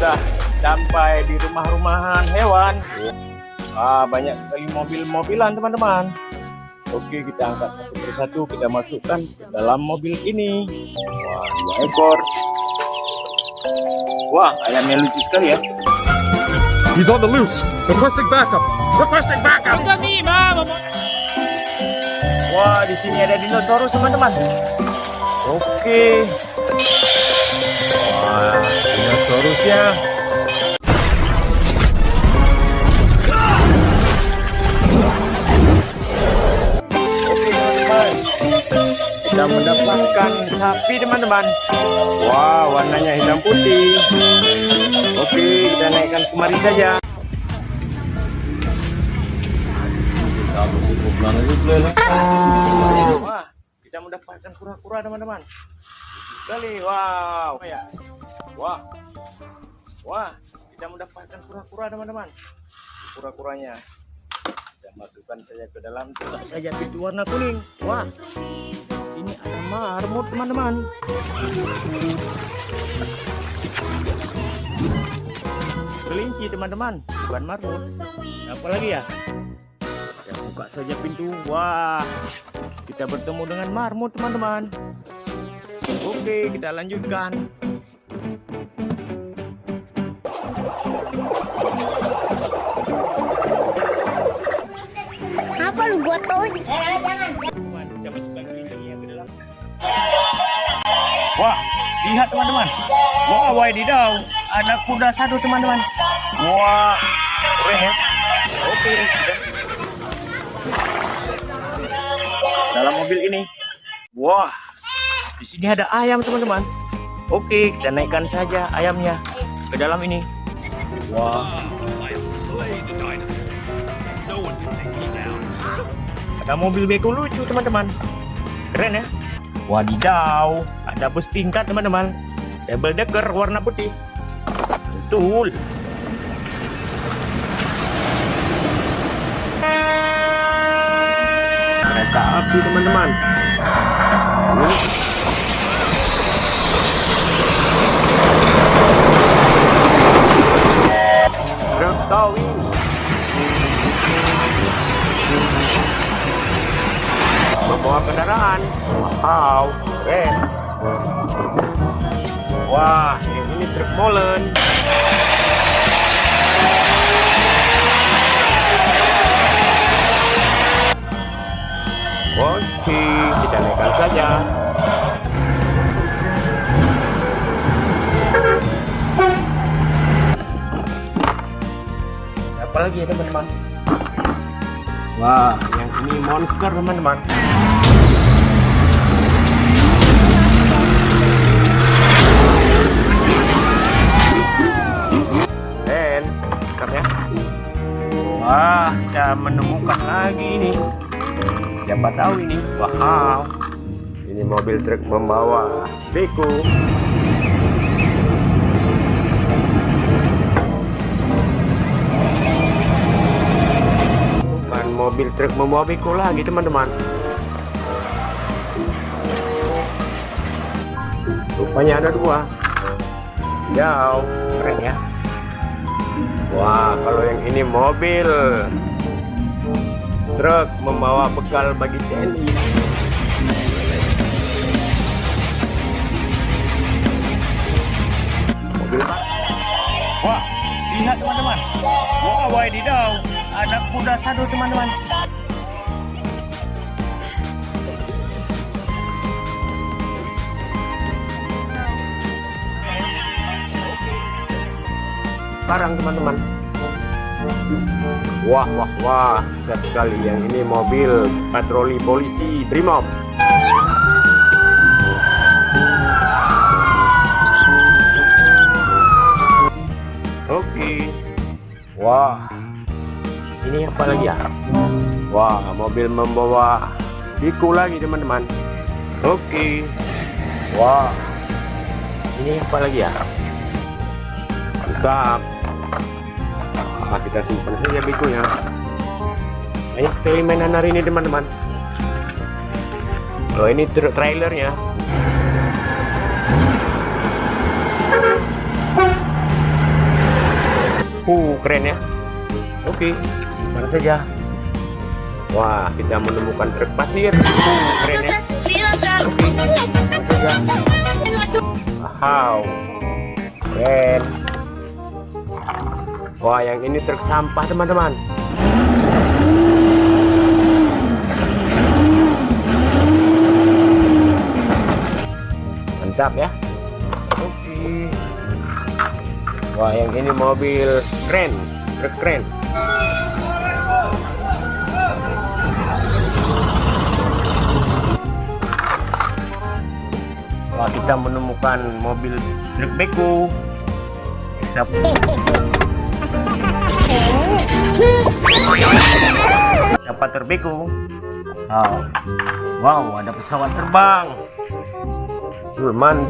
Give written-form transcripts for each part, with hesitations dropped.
sudah sampai di rumah-rumahan hewan. Banyak sekali mobil-mobilan teman-teman. Oke, kita angkat satu persatu, kita masukkan ke dalam mobil ini. Wah, 2 ekor. Wah, ayamnya lucu sekali ya. He's on the loose. Requesting backup. Requesting backup. Wah, di sini ada dinosaurus teman-teman. Oke. Wah, dinosaurusnya. Kita mendapatkan sapi teman-teman. Wah, warnanya hitam putih. Oke, kita naikkan kemari saja. Wah, kita mendapatkan kura-kura teman-teman. Sekali, wow. Wah, kita mendapatkan kura-kura teman-teman. Kura-kuranya kita masukkan saja ke dalam. Buka saja pintu warna kuning. Wah, ini ada marmut teman-teman. Kelinci teman-teman, bukan marmut. Apa lagi ya? Kita buka saja pintu. Wah, kita bertemu dengan marmut teman-teman. Oke, kita lanjutkan. Apa lu buat tau? Jangan. Kita masukkan kelincinya ke dalam. Wah, lihat teman-teman. Wah, wadidaw, ada kuda satu teman-teman. Wah, keren ya. Oke, dalam mobil ini. Wah, di sini ada ayam teman-teman. Oke, kita naikkan saja ayamnya ke dalam ini. Wah, ada mobil beko lucu teman-teman. Keren ya. Wadidaw, ada bus tingkat teman-teman. Double decker warna putih. Betul. Kereta api teman-teman. Truk towing. Membawa kendaraan. Wow, keren. Wah, ini truk molen. Oke, kita naikkan saja. Apa lagi ya teman-teman? Wah, yang ini monster teman-teman. Dan, ya. Wah, kita menemukan lagi ini. Siapa tahu ini? Wow, ini mobil truk membawa beko. Bukan mobil truk membawa beko lagi teman-teman. Rupanya ada 2. Jauh, keren ya. Wah, kalau yang ini mobil truk membawa bekal bagi TNI. Mobil. Wah, lihat teman-teman. Wah, wadidaw, ada kuda satu teman-teman. Sekarang teman-teman. Wah, besar sekali. Yang ini mobil patroli polisi Brimob. Oke. Wah, ini apa lagi ya? Wah, mobil membawa beko lagi teman-teman. Oke. Wah, ini apa lagi ya? Mantap. Kita simpan saja bekonya. Banyak sekali mainan hari ini teman-teman. Oh, ini trailernya. Keren ya. Oke, mana saja. Wah, kita menemukan truk pasir. Keren ya. Oke, mana saja. Wow, keren. Wah, yang ini truk sampah teman-teman. Mantap ya. Oke. Wah, yang ini mobil keren, truk keren. Wah, kita menemukan mobil truk beko. Siapa terbeko? Oh. Wow, ada pesawat terbang. Man.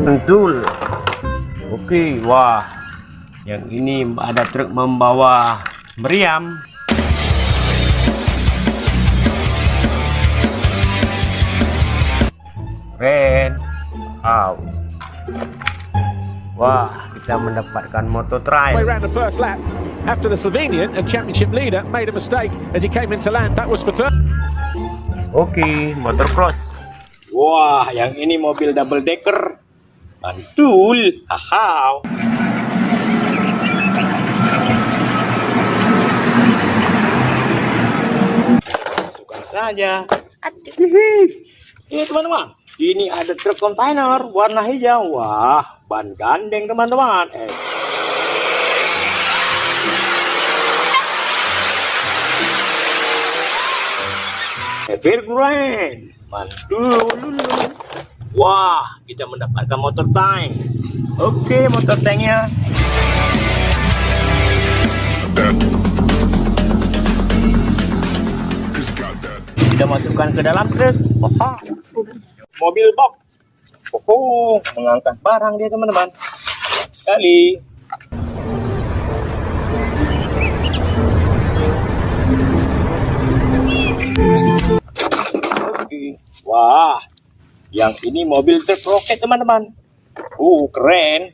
Betul. Oke, wah. Yang ini ada truk membawa meriam. Keren. Wow. Wah, kita mendapatkan motor Way trail. round the first lap after the Slovenian and championship leader made a mistake as he came into land. That was for third. Oke, motocross. Wah, yang ini mobil double decker. Mantul. Haha. Masukkan saja. Ini teman-teman, ini ada truk kontainer warna hijau. Wah, ban gandeng teman-teman. Very keren. Mantul. Wah, kita mendapatkan motor tank. Oke, motor tanknya. Kita masukkan ke dalam truk. Wah, mobil box. Mengangkat barang dia teman-teman. Sekali. Oke. Wah, yang ini mobil truk roket teman-teman. Keren.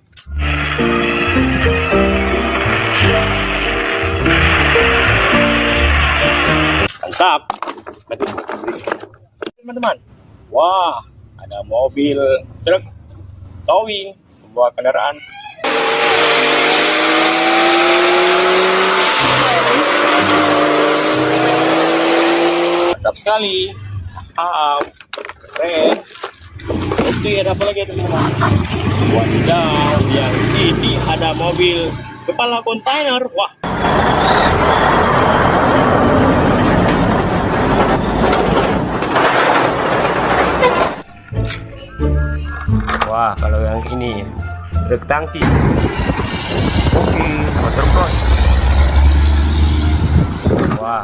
Mantap. Teman-teman. Wah, ada mobil truk towing membawa kendaraan. Mantap sekali. Keren. Oke, ada apa lagi teman-teman? Wadaw, yang ini ada mobil kepala kontainer. Wah. Wah, kalau yang ini truk tangki. Oke, motocross. Wah.